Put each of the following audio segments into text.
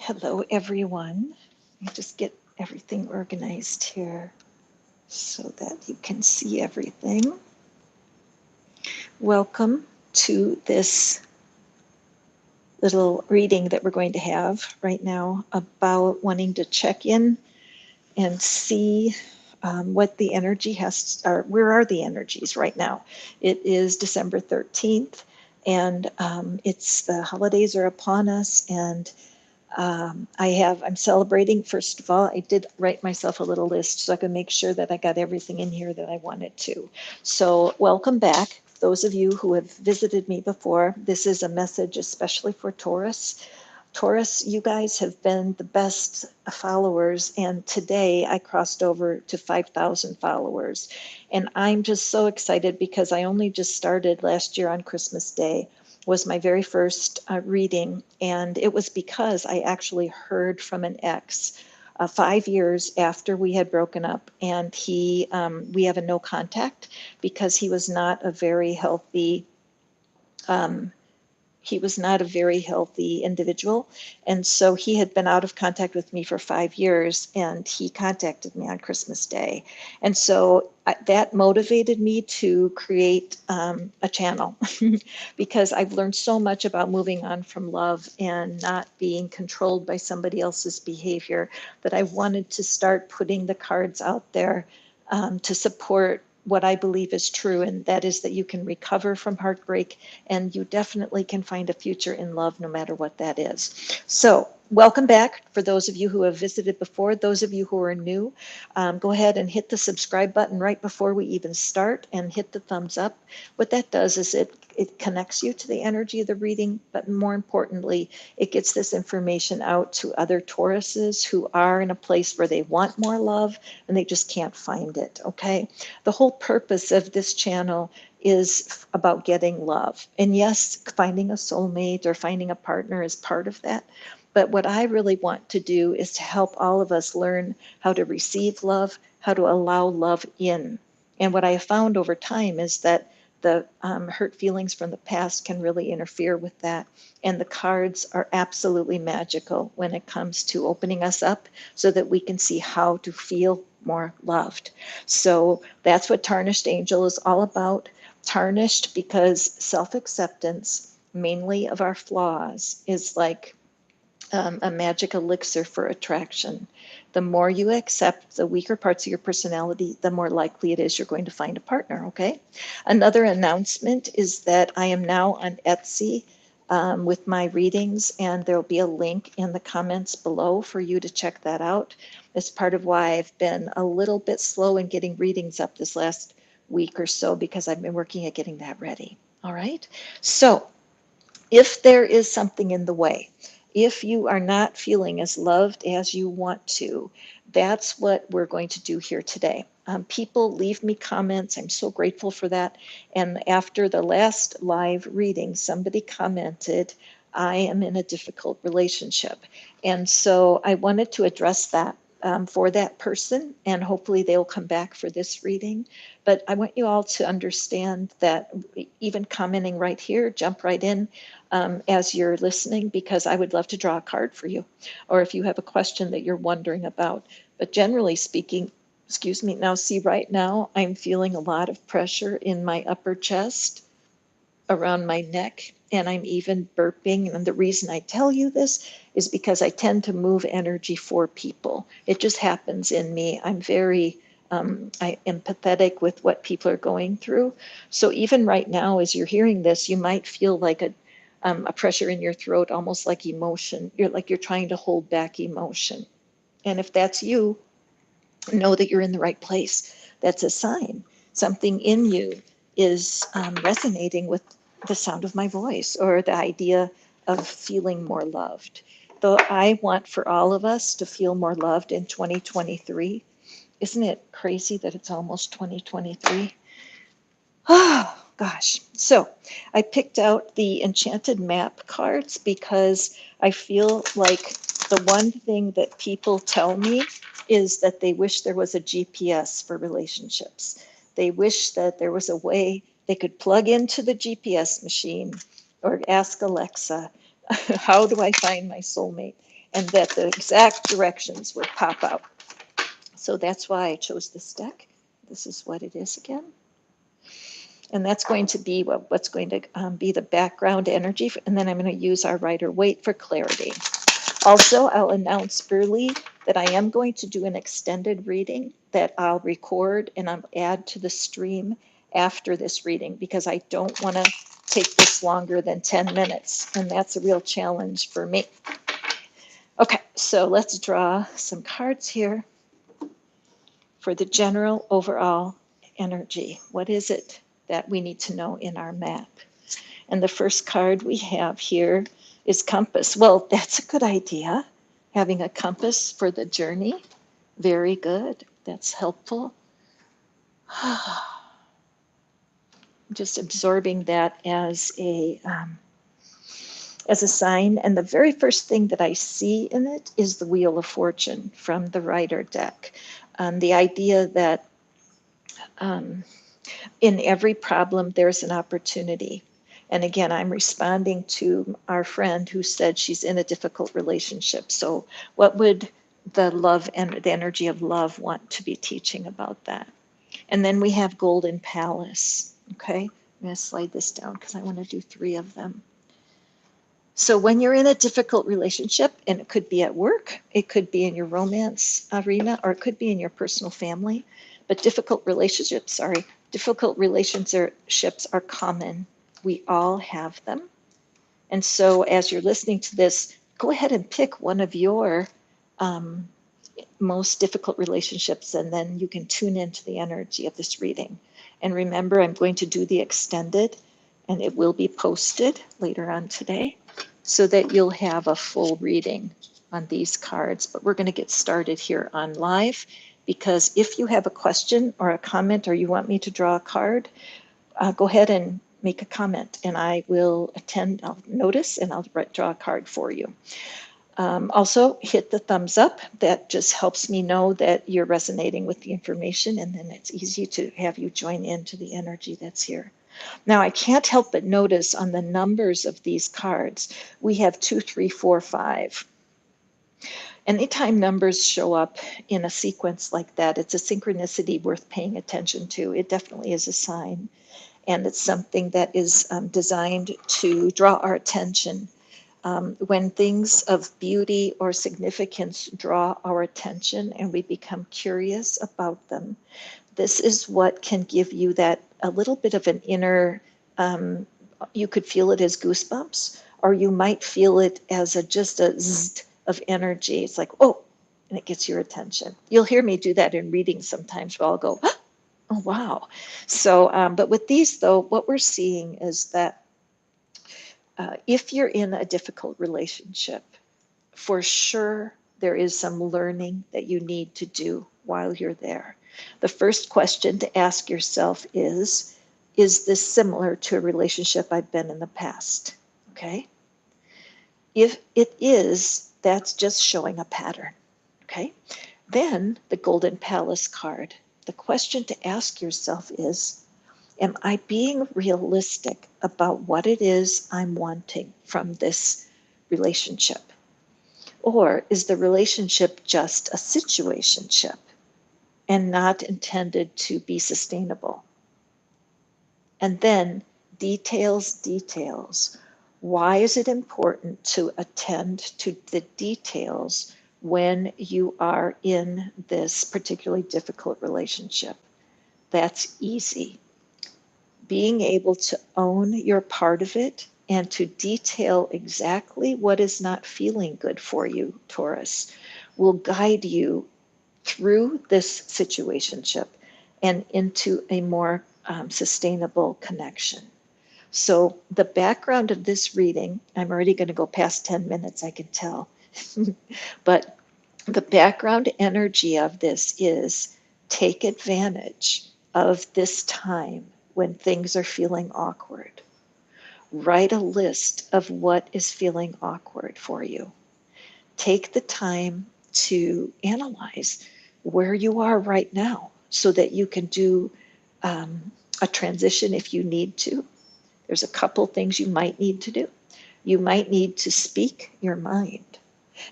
Hello, everyone. Let me just get everything organized here so that you can see everything. Welcome to this little reading that we're going to have right now about wanting to check in and see what the energy has, or where are the energies right now. It is December 13th, and it's the holidays are upon us, and I'm celebrating. First of all, I did write myself a little list so I could make sure that I got everything in here that I wanted to. So welcome back. Those of you who have visited me before, this is a message especially for Taurus. Taurus, you guys have been the best followers, and today I crossed over to 5,000 followers. And I'm just so excited because I only just started last year on Christmas Day was my very first reading, and it was because I actually heard from an ex 5 years after we had broken up, and we have a no contact because um, he was not a very healthy individual. And so he had been out of contact with me for 5 years, and he contacted me on Christmas Day. And so that motivated me to create a channel because I've learned so much about moving on from love and not being controlled by somebody else's behavior that I wanted to start putting the cards out there to support what I believe is true, and that is that you can recover from heartbreak and you definitely can find a future in love no matter what that is. So welcome back for those of you who have visited before. Those of you who are new, go ahead and hit the subscribe button right before we even start and hit the thumbs up. What that does is it connects you to the energy of the reading, but more importantly, it gets this information out to other Tauruses who are in a place where they want more love and they just can't find it, okay? The whole purpose of this channel is about getting love. And yes, finding a soulmate or finding a partner is part of that. But what I really want to do is to help all of us learn how to receive love, how to allow love in. And what I have found over time is that the hurt feelings from the past can really interfere with that. And the cards are absolutely magical when it comes to opening us up so that we can see how to feel more loved. So that's what Tarnished Angel is all about. Tarnished because self-acceptance, mainly of our flaws, is like a magic elixir for attraction. The more you accept the weaker parts of your personality, the more likely it is you're going to find a partner, okay? Another announcement is that I am now on Etsy with my readings, and there'll be a link in the comments below for you to check that out. It's part of why I've been a little bit slow in getting readings up this last week or so because I've been working at getting that ready, all right? So if there is something in the way, if you are not feeling as loved as you want to, that's what we're going to do here today. People leave me comments. I'm so grateful for that. And after the last live reading, somebody commented, I am in a difficult relationship. And so I wanted to address that for that person, and hopefully they'll come back for this reading. But I want you all to understand that even commenting right here, jump right in as you're listening, because I would love to draw a card for you, or if you have a question that you're wondering about. But generally speaking, excuse me, now see, right now I'm feeling a lot of pressure in my upper chest, around my neck, and I'm even burping. And the reason I tell you this is because I tend to move energy for people. It just happens in me. I'm very I empathetic with what people are going through. So even right now, as you're hearing this, you might feel like a pressure in your throat, almost like emotion. You're trying to hold back emotion. And if that's you, know that you're in the right place. That's a sign. Something in you is resonating with the sound of my voice or the idea of feeling more loved. Though I want for all of us to feel more loved in 2023. Isn't it crazy that it's almost 2023? Oh, gosh. So I picked out the Enchanted Map cards because I feel like the one thing that people tell me is that they wish there was a GPS for relationships. They wish that there was a way they could plug into the GPS machine or ask Alexa, how do I find my soulmate? and that the exact directions would pop out. So that's why I chose this deck. This is what it is again. And that's going to be what's going to be the background energy. And then I'm going to use our Rider-Waite for clarity. Also, I'll announce early that I am going to do an extended reading that I'll record and I'll add to the stream after this reading, because I don't want to take this longer than 10 minutes. And that's a real challenge for me. Okay, so let's draw some cards here for the general overall energy. What is it that we need to know in our map? And the first card we have here is compass. Well, that's a good idea. Having a compass for the journey. Very good. That's helpful. Just absorbing that as a sign. And the very first thing that I see in it is the Wheel of Fortune from the Rider deck. The idea that in every problem, there's an opportunity. And again, I'm responding to our friend who said she's in a difficult relationship. So what would the love and the energy of love want to be teaching about that? And then we have Golden Palace. Okay, I'm going to slide this down because I want to do 3 of them. So when you're in a difficult relationship, and it could be at work, it could be in your romance arena, or it could be in your personal family, but difficult relationships are common. We all have them. And so as you're listening to this, go ahead and pick one of your most difficult relationships, and then you can tune into the energy of this reading. And remember, I'm going to do the extended, and it will be posted later on today so that you'll have a full reading on these cards. But we're going to get started here on live, because if you have a question or a comment, or you want me to draw a card, go ahead and make a comment, and I will attend. I'll notice, and I'll draw a card for you. Also, hit the thumbs up. That just helps me know that you're resonating with the information, and then it's easy to have you join into the energy that's here. Now, I can't help but notice on the numbers of these cards, we have 2, 3, 4, 5. Anytime numbers show up in a sequence like that, it's a synchronicity worth paying attention to. It definitely is a sign, and it's something that is designed to draw our attention. When things of beauty or significance draw our attention and we become curious about them, this is what can give you that a little bit of an inner, you could feel it as goosebumps, or you might feel it as just a zzz of energy. It's like, oh, and it gets your attention. You'll hear me do that in readings sometimes where I'll go, oh, wow. So, but with these though, what we're seeing is that if you're in a difficult relationship, for sure there is some learning that you need to do while you're there. The first question to ask yourself is this similar to a relationship I've been in the past? Okay. If it is, that's just showing a pattern. Okay. Then the Golden Palace card. The question to ask yourself is, am I being realistic about what it is I'm wanting from this relationship? Or is the relationship just a situationship and not intended to be sustainable? And then details. Why is it important to attend to the details when you are in this particularly difficult relationship? That's easy. Being able to own your part of it and to detail exactly what is not feeling good for you, Taurus, will guide you through this situationship and into a more sustainable connection. So the background of this reading, I'm already going to go past 10 minutes, I can tell. But the background energy of this is take advantage of this time when things are feeling awkward. Write a list of what is feeling awkward for you. Take the time to analyze where you are right now so that you can do a transition if you need to. There's a couple things you might need to do. You might need to speak your mind.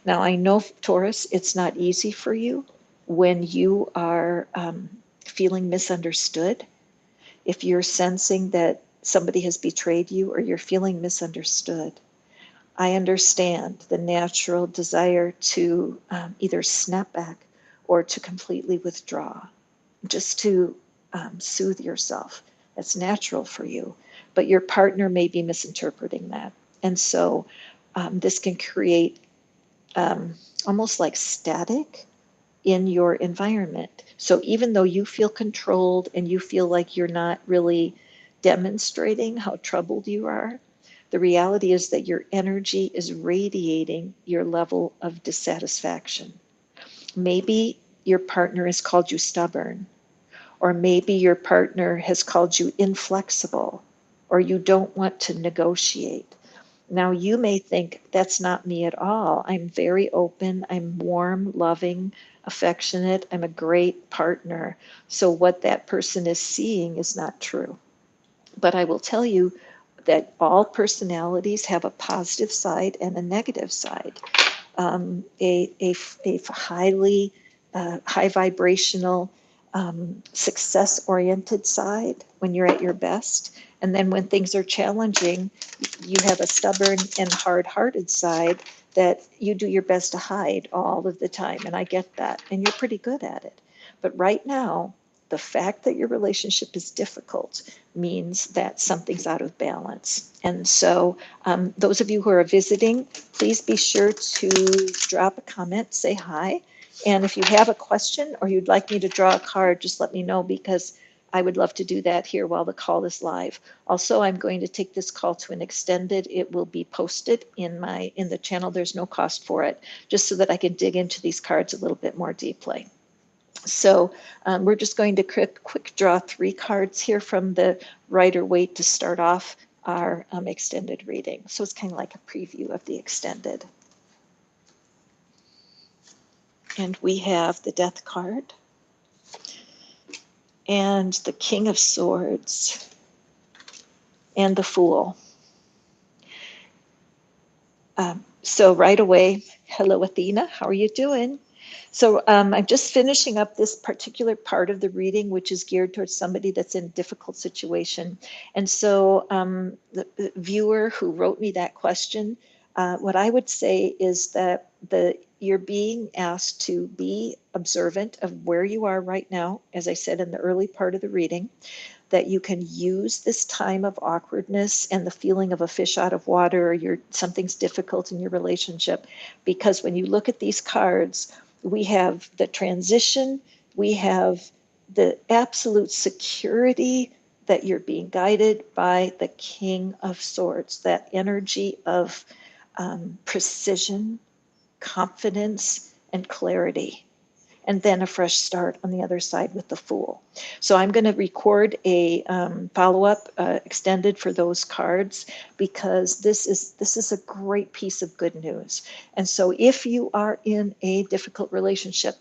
Now, I know, Taurus, it's not easy for you when you are feeling misunderstood. If you're sensing that somebody has betrayed you or you're feeling misunderstood, I understand the natural desire to either snap back or to completely withdraw, just to soothe yourself. That's natural for you. But your partner may be misinterpreting that. And so this can create almost like static in your environment. So even though you feel controlled and you feel like you're not really demonstrating how troubled you are, the reality is that your energy is radiating your level of dissatisfaction. Maybe your partner has called you stubborn, or maybe your partner has called you inflexible, or you don't want to negotiate. Now, you may think that's not me at all. I'm very open, I'm warm, loving, affectionate, I'm a great partner. So, what that person is seeing is not true. But I will tell you that all personalities have a positive side and a negative side. A highly high vibrational, success oriented side when you're at your best. And then when things are challenging, you have a stubborn and hard hearted side that you do your best to hide all of the time. And I get that. And you're pretty good at it. But right now, the fact that your relationship is difficult means that something's out of balance. And so, those of you who are visiting, please be sure to drop a comment, say hi. And if you have a question or you'd like me to draw a card, just let me know, because I would love to do that here while the call is live. Also, I'm going to take this call to an extended. It will be posted in the channel. There's no cost for it, just so that I can dig into these cards a little bit more deeply. So we're just going to quick draw 3 cards here from the Rider-Waite to start off our extended reading. So it's kind of like a preview of the extended. And we have the Death card and the King of Swords and the Fool. So right away, hello, Athena, how are you doing? So I'm just finishing up this particular part of the reading, which is geared towards somebody that's in a difficult situation. And so the viewer who wrote me that question, what I would say is that you're being asked to be observant of where you are right now, as I said in the early part of the reading, that you can use this time of awkwardness and the feeling of a fish out of water, or something's difficult in your relationship, because when you look at these cards, we have the transition, we have the absolute security that you're being guided by the King of Swords, that energy of precision, confidence, and clarity. And then a fresh start on the other side with the Fool. So I'm going to record a follow-up extended for those cards, because this is a great piece of good news. And so if you are in a difficult relationship,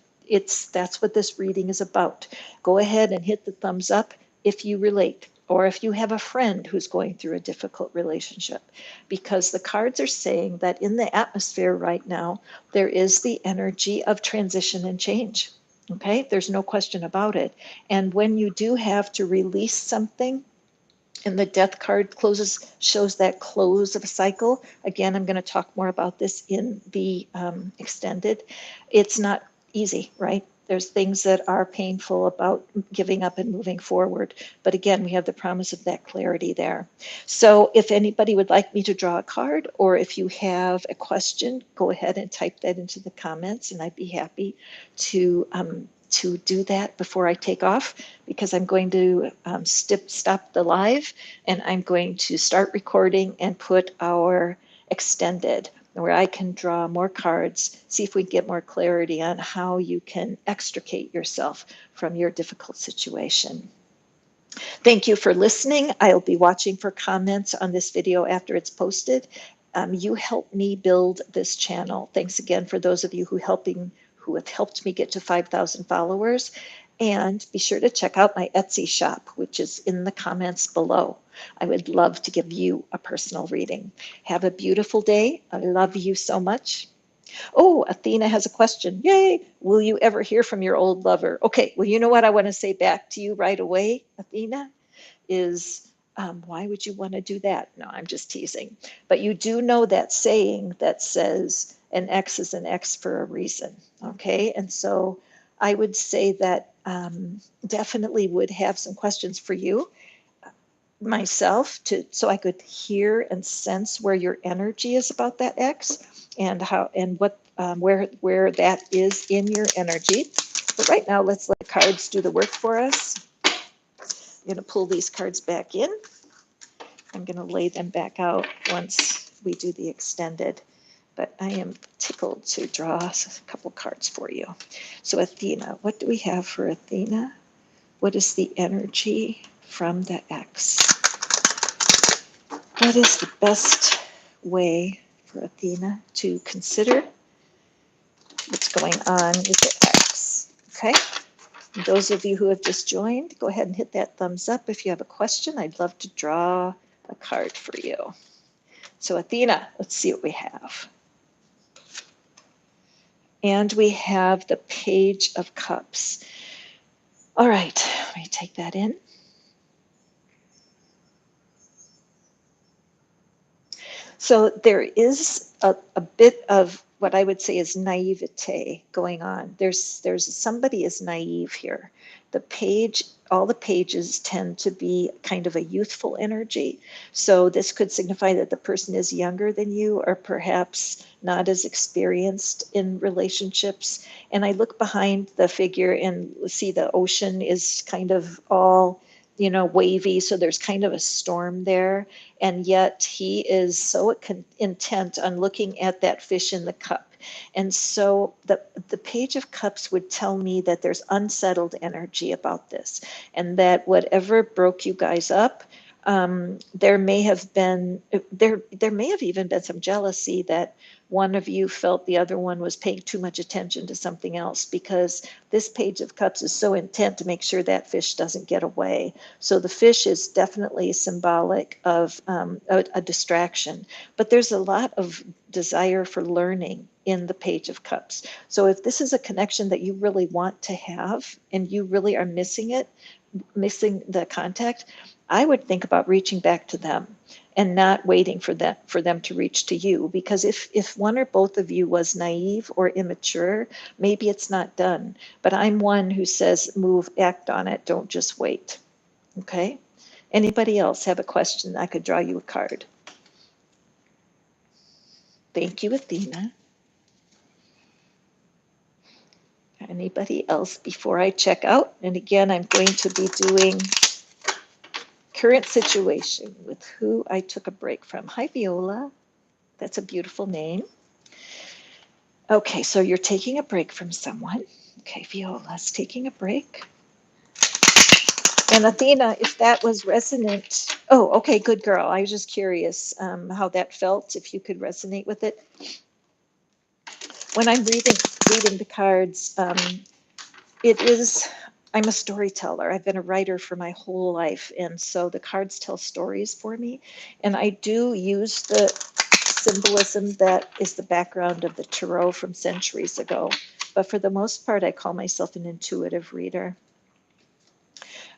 that's what this reading is about. Go ahead and hit the thumbs up if you relate, or if you have a friend who's going through a difficult relationship, because the cards are saying that in the atmosphere right now, there is the energy of transition and change. Okay, there's no question about it. And when you do have to release something, and the Death card shows that close of a cycle. Again, I'm going to talk more about this in the extended. It's not easy, right? There's things that are painful about giving up and moving forward. But again, we have the promise of that clarity there. So if anybody would like me to draw a card, or if you have a question, go ahead and type that into the comments, and I'd be happy to do that before I take off, because I'm going to stop the live, and I'm going to start recording and put our extended, where I can draw more cards, see if we get more clarity on how you can extricate yourself from your difficult situation. Thank you for listening. I'll be watching for comments on this video after it's posted. You help me build this channel. Thanks again for those of you who have helped me get to 5,000 followers. And be sure to check out my Etsy shop, which is in the comments below. I would love to give you a personal reading. Have a beautiful day. I love you so much. Oh, Athena has a question. Yay! Will you ever hear from your old lover? Okay, well, you know what I want to say back to you right away, Athena, is why would you want to do that? No, I'm just teasing. But you do know that saying that says an X is an X for a reason, okay? And so I would say that definitely would have some questions for you myself to so I could hear and sense where your energy is about that X and how and what where that is in your energy. But right now, let's let the cards do the work for us. I'm going to pull these cards back in. I'm going to lay them back out once we do the extended. But I am tickled to draw a couple cards for you. So Athena, what do we have for Athena? What is the energy from the X? What is the best way for Athena to consider what's going on with the X? Okay. And those of you who have just joined, go ahead and hit that thumbs up if you have a question. I'd love to draw a card for you. So Athena, let's see what we have. And we have the Page of Cups. All right, let me take that in. So there is a bit of what I would say is naivete going on. There's somebody is naive here. The page, all the pages tend to be kind of a youthful energy. So this could signify that the person is younger than you or perhaps not as experienced in relationships. And I look behind the figure and see the ocean is kind of all, wavy. So there's kind of a storm there. And yet he is so intent on looking at that fish in the cup. And so the Page of Cups would tell me that there's unsettled energy about this, and that whatever broke you guys up, there may have been there may have even been some jealousy that one of you felt the other one was paying too much attention to something else, because this Page of Cups is so intent to make sure that fish doesn't get away. So the fish is definitely symbolic of a distraction, but there's a lot of desire for learning in the Page of Cups. So if this is a connection that you really want to have and you really are missing the contact, I would think about reaching back to them and not waiting for them to reach to you. Because if one or both of you was naive or immature, maybe it's not done. But I'm one who says move, act on it, don't just wait. Okay? Anybody else have a question? I could draw you a card. Thank you, Athena. Anybody else before I check out? And again, I'm going to be doing current situation with who I took a break from. Hi, Viola. That's a beautiful name. Okay, so you're taking a break from someone. Okay, Viola's taking a break. And Athena, if that was resonant, oh, okay, good girl. I was just curious how that felt, if you could resonate with it. When I'm reading the cards, it is, I'm a storyteller. I've been a writer for my whole life. And so the cards tell stories for me. And I do use the symbolism that is the background of the tarot from centuries ago. But for the most part, I call myself an intuitive reader.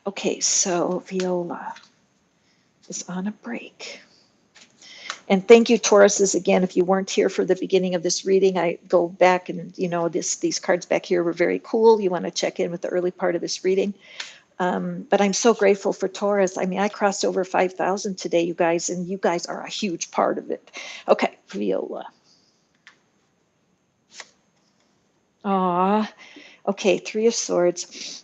Okay, so Viola is on a break. And thank you, Tauruses, again. If you weren't here for the beginning of this reading, I go back and, these cards back here were very cool. You want to check in with the early part of this reading. But I'm so grateful for Taurus. I mean, I crossed over 5,000 today, you guys, and you guys are a huge part of it. Okay, Viola. Aw, okay, Three of Swords.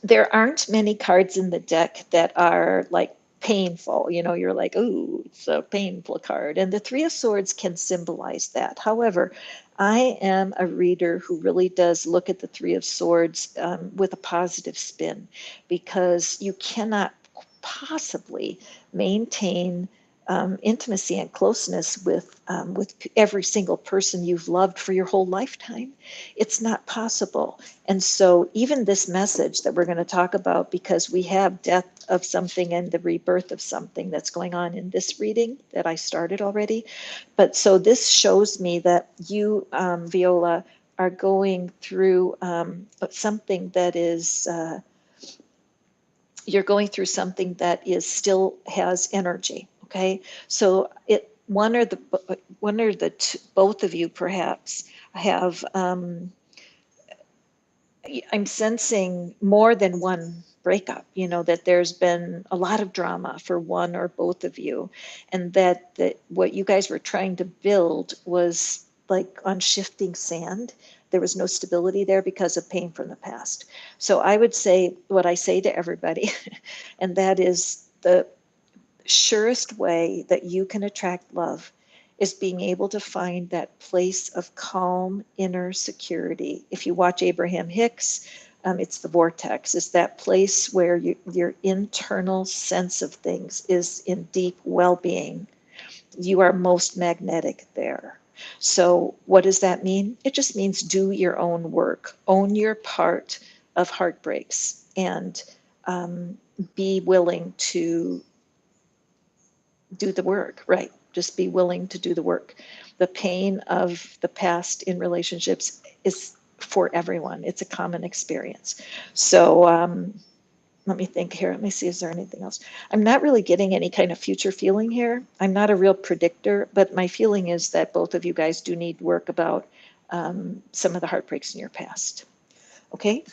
There aren't many cards in the deck that are like painful. You're like, ooh, it's a painful card. And the Three of Swords can symbolize that. However, I am a reader who really does look at the Three of Swords with a positive spin, because you cannot possibly maintain intimacy and closeness with every single person you've loved for your whole lifetime. It's not possible. And so even this message that we're going to talk about, because we have death of something and the rebirth of something that's going on in this reading that I started already. But so this shows me that you, Viola, are going through something that is you're going through something that is still has energy. Okay, so both of you perhaps have. I'm sensing more than one breakup. You know that there's been a lot of drama for one or both of you, and that what you guys were trying to build was like on shifting sand. There was no stability there because of pain from the past. So I would say what I say to everybody, and that is the surest way that you can attract love is being able to find that place of calm inner security. If you watch Abraham Hicks, it's the vortex. It's that place where your internal sense of things is in deep well-being. You are most magnetic there. So what does that mean? It just means do your own work, own your part of heartbreaks, and be willing to do the work, right? Just be willing to do the work. The pain of the past in relationships is for everyone. It's a common experience. So let me think here. Let me see, is there anything else? I'm not really getting any kind of future feeling here. I'm not a real predictor, but my feeling is that both of you guys do need work about some of the heartbreaks in your past. Okay,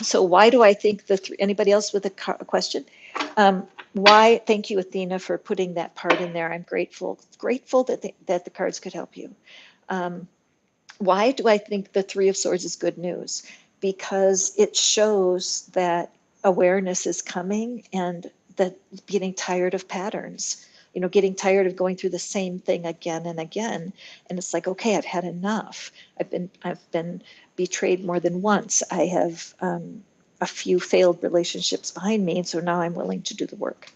so why do I think anybody else with a question? Why? Thank you, Athena, for putting that part in there. I'm grateful that the cards could help you. Why do I think the Three of Swords is good news? Because it shows that awareness is coming, and that getting tired of patterns, getting tired of going through the same thing again and again. And it's like, okay, I've had enough. I've been betrayed more than once. I have a few failed relationships behind me, and so now I'm willing to do the work.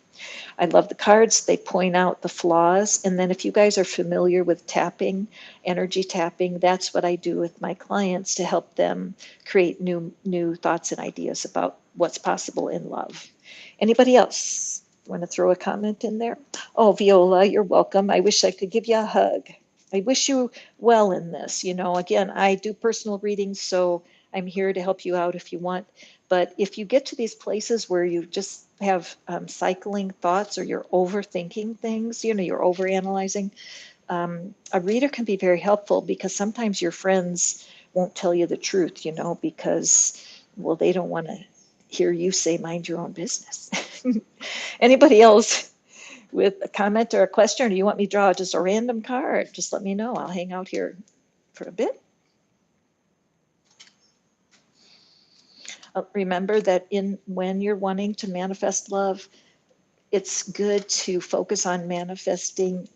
I love the cards. They point out the flaws. And then if you guys are familiar with tapping, energy tapping, that's what I do with my clients to help them create new thoughts and ideas about what's possible in love. Anybody else want to throw a comment in there? Oh, Viola, you're welcome. I wish I could give you a hug. I wish you well in this. Again, I do personal readings, so I'm here to help you out if you want. But if you get to these places where you just have cycling thoughts, or you're overthinking things, you're overanalyzing, a reader can be very helpful, because sometimes your friends won't tell you the truth, because, well, they don't want to hear you say, mind your own business. Anybody else with a comment or a question, or do you want me to draw just a random card? Just let me know. I'll hang out here for a bit. Remember that when you're wanting to manifest love, it's good to focus on manifesting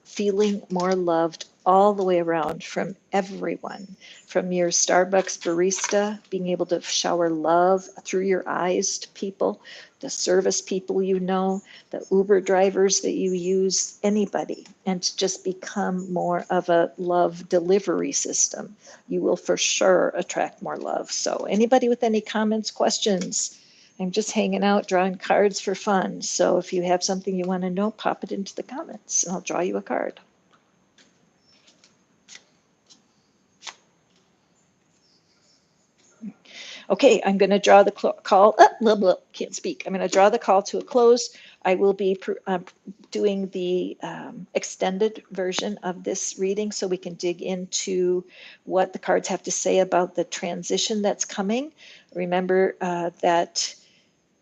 feeling more loved all the way around, from everyone, from your Starbucks barista, being able to shower love through your eyes to people, the service people, the Uber drivers that you use, anybody, and to just become more of a love delivery system. You will for sure attract more love. So anybody with any comments, questions? I'm just hanging out, drawing cards for fun. So if you have something you want to know, pop it into the comments and I'll draw you a card. Okay, I'm going to draw the call. Can't speak. I'm going to draw the call to a close. I will be doing the extended version of this reading, so we can dig into what the cards have to say about the transition that's coming. Remember that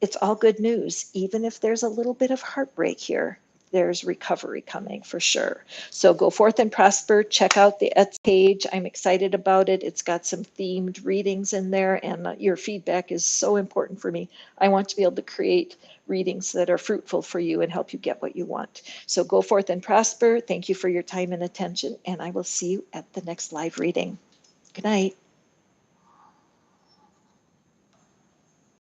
it's all good news. Even if there's a little bit of heartbreak here, there's recovery coming for sure. So go forth and prosper. Check out the Etsy page. I'm excited about it. It's got some themed readings in there, and your feedback is so important for me. I want to be able to create readings that are fruitful for you and help you get what you want. So go forth and prosper. Thank you for your time and attention, and I will see you at the next live reading. Good night.